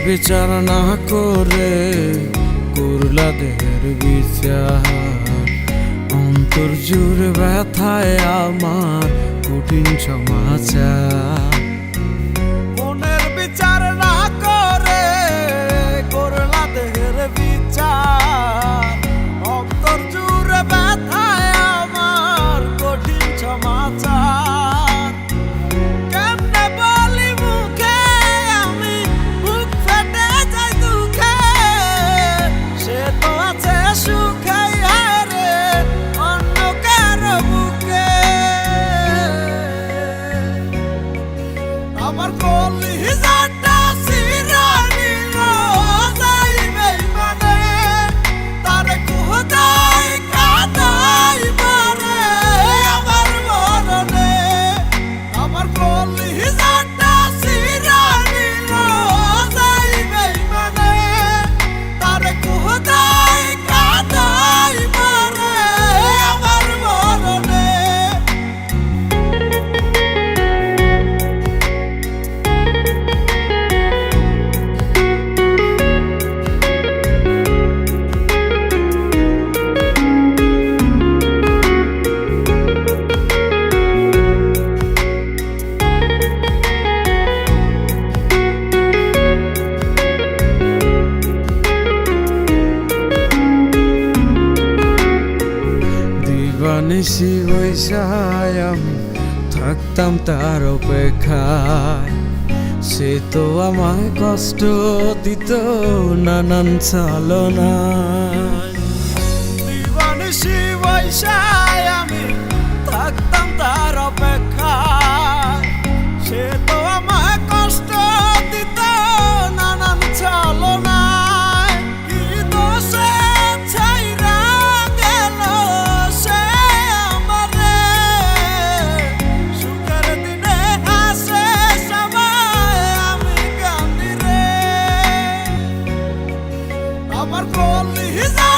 বিচার না করে করলা দেহের বিচার। অন্তর জুড়ে ব্যথায় আমার কঠিন সমাচার। মনের বিচার না করে করলা দেহের বিচার। অন্তর জুড়ে ব্যথায় আমার কঠিন সমাচার। কেমনে বলি মুখে আমি, বুক ফেটে যায় দুঃখে। সে তো আছে সুখে রে অন্য কারো বুকে। আমার কলিজাটা ছিঁড়া নিল যাই বেইমানে। তারে কোথায় কাঁদাই মরে আমার মরণে। আমার কলিজাটা ছিঁড়া নিল যাই বেইমানে। তারে কোথায় কাঁদাই মরে আমার মরণে। দিবানিশি বৈশায় আমি থাকতাম তার অপেক্ষায়। সে তো আমায় কষ্ট দিত নানান ছলনায়। দিবানিশি বৈশায় আমি থাকতাম তার অপেক্ষায়। সে তো আমায় কষ্ট দিত নানান ছলনায়। কি দোষে ছাইরা গেল সে আমারে। সুখের দিনে হাসে সবাই, আমি কান্দি রে। আমার কলিজা